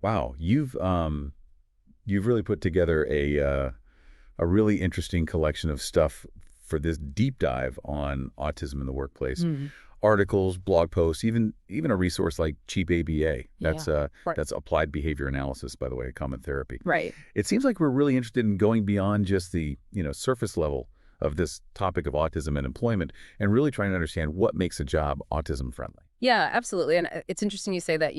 Wow, you've really put together a really interesting collection of stuff for this deep dive on autism in the workplace. Mm, Articles, blog posts, even a resource like Cheap ABA. yeah. Right. That's applied behavior analysis, by the way, common therapy. Right. It seems like we're really interested in going beyond just the, surface level of this topic of autism and employment and really trying to understand what makes a job autism friendly. Yeah, absolutely. And it's interesting you say that,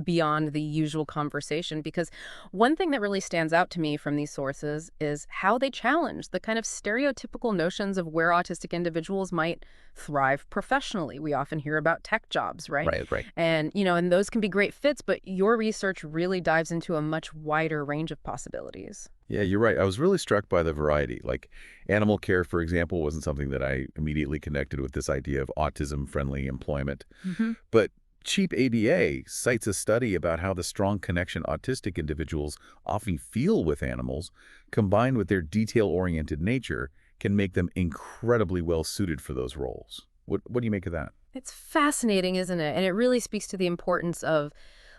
beyond the usual conversation, because one thing that really stands out to me from these sources is how they challenge the kind of stereotypical notions of where autistic individuals might thrive professionally. We often hear about tech jobs, right? Right, right. And those can be great fits, but your research really dives into a much wider range of possibilities. Yeah, you're right. I was really struck by the variety. Like animal care, for example, wasn't something that I immediately connected with this idea of autism-friendly employment. Hmm. But Cheap ADA cites a study about how the strong connection autistic individuals often feel with animals, combined with their detail-oriented nature, can make them incredibly well suited for those roles. What do you make of that? It's fascinating, isn't it? And it really speaks to the importance of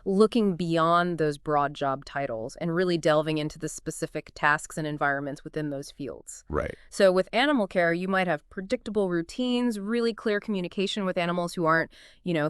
looking beyond those broad job titles and really delving into the specific tasks and environments within those fields. Right. So with animal care, you might have predictable routines, really clear communication with animals who aren't,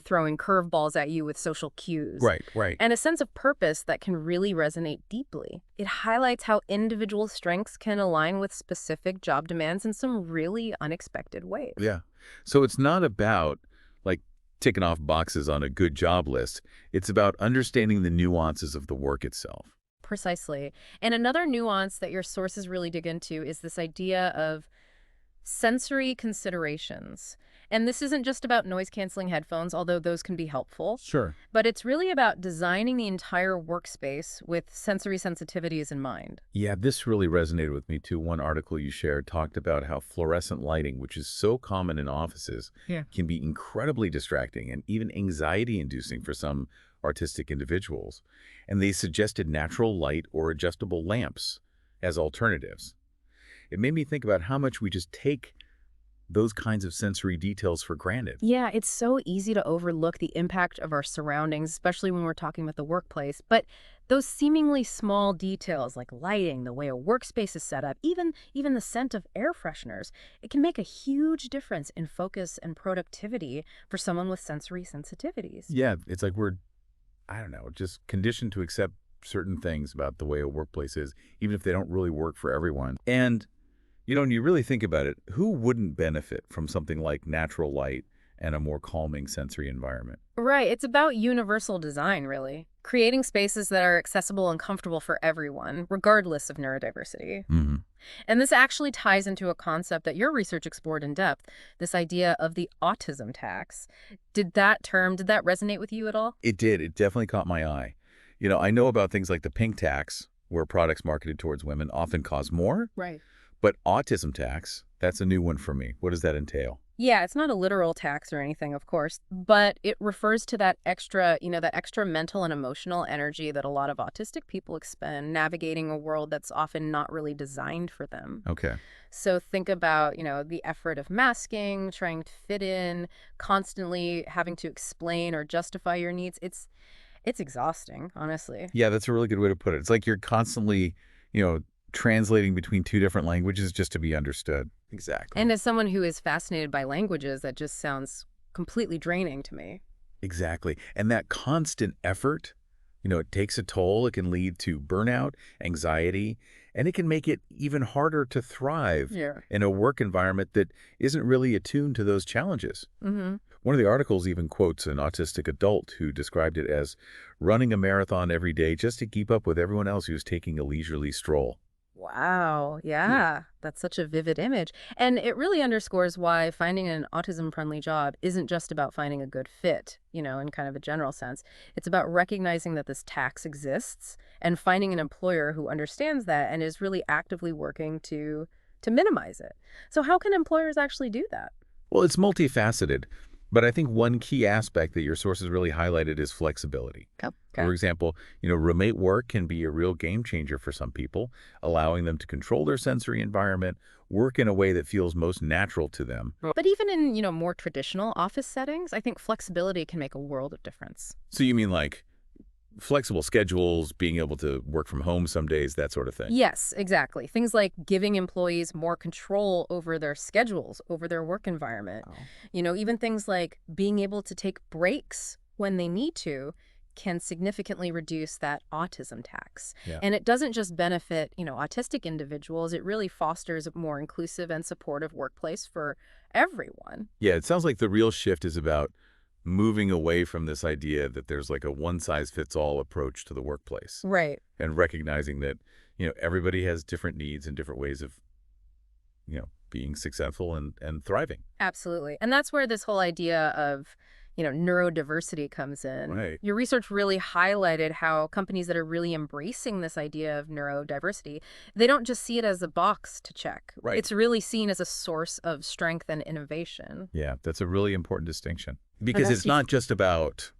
throwing curveballs at you with social cues, Right, right. and a sense of purpose that can really resonate deeply. It highlights how individual strengths can align with specific job demands in some really unexpected ways. Yeah. So it's not about like ticking off boxes on a good job list. It's about understanding the nuances of the work itself. Precisely. And another nuance that your sources really dig into is this idea of sensory considerations. And this isn't just about noise-canceling headphones, although those can be helpful, Sure. but it's really about designing the entire workspace with sensory sensitivities in mind. Yeah, this really resonated with me too. One article you shared talked about how fluorescent lighting, which is so common in offices, Yeah. can be incredibly distracting and even anxiety-inducing for some artistic individuals. And they suggested natural light or adjustable lamps as alternatives. It made me think about how much we just take those kinds of sensory details for granted. Yeah, it's so easy to overlook the impact of our surroundings, especially when we're talking about the workplace. But those seemingly small details like lighting, the way a workspace is set up, even the scent of air fresheners, it can make a huge difference in focus and productivity for someone with sensory sensitivities. Yeah, it's like we're, I don't know, just conditioned to accept certain things about the way a workplace is, even if they don't really work for everyone. And when you really think about it, who wouldn't benefit from something like natural light and a more calming sensory environment? Right, it's about universal design, really. Creating spaces that are accessible and comfortable for everyone, regardless of neurodiversity. Hmm. And this actually ties into a concept that your research explored in depth, this idea of the autism tax. Did that resonate with you at all? It did. It definitely caught my eye. I know about things like the pink tax, where products marketed towards women often cost more, Right. but autism tax, that's a new one for me. What does that entail? Yeah, it's not a literal tax or anything, of course, but it refers to that extra mental and emotional energy that a lot of autistic people expend navigating a world that's often not really designed for them. Okay. So think about, the effort of masking, trying to fit in, constantly having to explain or justify your needs. It's exhausting, honestly. Yeah, that's a really good way to put it. It's like you're constantly, you know, translating between two different languages just to be understood. Exactly. And as someone who is fascinated by languages, that just sounds completely draining to me. Exactly. And that constant effort, it takes a toll. It can lead to burnout, anxiety, and it can make it even harder to thrive Yeah. in a work environment that isn't really attuned to those challenges. Mm-hmm. One of the articles even quotes an autistic adult who described it as running a marathon every day just to keep up with everyone else who's taking a leisurely stroll. Wow. Yeah. Yeah. That's such a vivid image. And it really underscores why finding an autism-friendly job isn't just about finding a good fit, in kind of a general sense. It's about recognizing that this tax exists and finding an employer who understands that and is really actively working to minimize it. So how can employers actually do that? Well, it's multifaceted, but I think one key aspect that your sources really highlighted is flexibility. Okay. For example, remote work can be a real game changer for some people, allowing them to control their sensory environment, work in a way that feels most natural to them. But even in, more traditional office settings, I think flexibility can make a world of difference. So you mean like flexible schedules, being able to work from home some days, that sort of thing. Yes, exactly. Things like giving employees more control over their schedules, over their work environment. Oh. Even things like being able to take breaks when they need to can significantly reduce that autism tax. Yeah. And it doesn't just benefit, autistic individuals, it really fosters a more inclusive and supportive workplace for everyone. Yeah, it sounds like the real shift is about moving away from this idea that there's like a one-size-fits-all approach to the workplace Right. and recognizing that, everybody has different needs and different ways of, being successful and thriving. Absolutely. And that's where this whole idea of, neurodiversity comes in. Right. Your research really highlighted how companies that are really embracing this idea of neurodiversity, they don't just see it as a box to check. Right. It's really seen as a source of strength and innovation. Yeah, that's a really important distinction because that's it's not just about,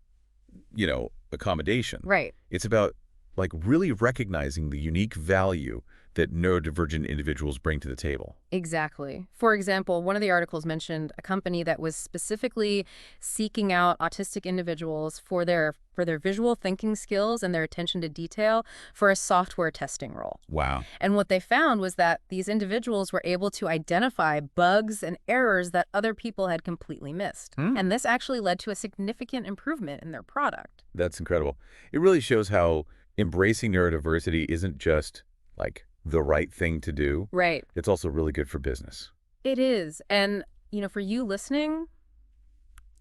accommodation. Right. It's about like really recognizing the unique value that neurodivergent individuals bring to the table. Exactly. For example, one of the articles mentioned a company that was specifically seeking out autistic individuals for their visual thinking skills and their attention to detail for a software testing role. Wow. And what they found was that these individuals were able to identify bugs and errors that other people had completely missed. And this actually led to a significant improvement in their product. That's incredible. It really shows how embracing neurodiversity isn't just like the right thing to do. Right. It's also really good for business. It is. And, for you listening,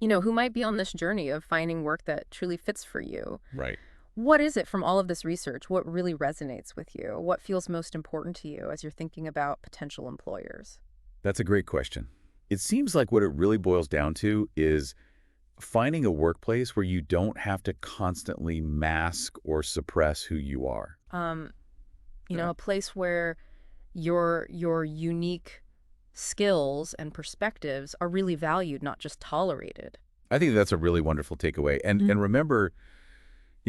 who might be on this journey of finding work that truly fits for you. Right. What is it from all of this research? What really resonates with you? What feels most important to you as you're thinking about potential employers? That's a great question. It seems like what it really boils down to is finding a workplace where you don't have to constantly mask or suppress who you are. A place where your unique skills and perspectives are really valued, not just tolerated. I think that's a really wonderful takeaway. And remember,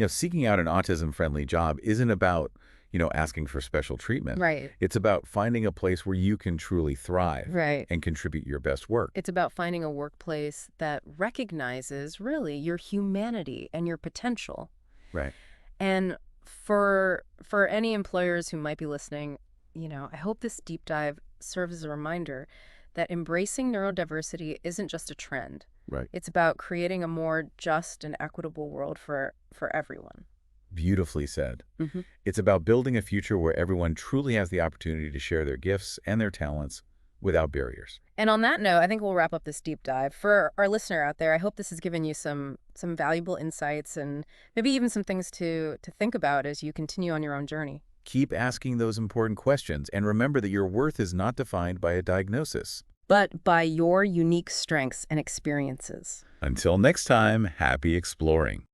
seeking out an autism-friendly job isn't about, asking for special treatment. Right. It's about finding a place where you can truly thrive Right. and contribute your best work. It's about finding a workplace that recognizes really your humanity and your potential. Right. And for any employers who might be listening, I hope this deep dive serves as a reminder that embracing neurodiversity isn't just a trend. Right. It's about creating a more just and equitable world for everyone. Beautifully said. Mm-hmm. It's about building a future where everyone truly has the opportunity to share their gifts and their talents without barriers. And on that note, I think we'll wrap up this deep dive. For our listener out there, I hope this has given you some valuable insights and maybe even some things to think about as you continue on your own journey. Keep asking those important questions and remember that your worth is not defined by a diagnosis. But by your unique strengths and experiences. Until next time, happy exploring.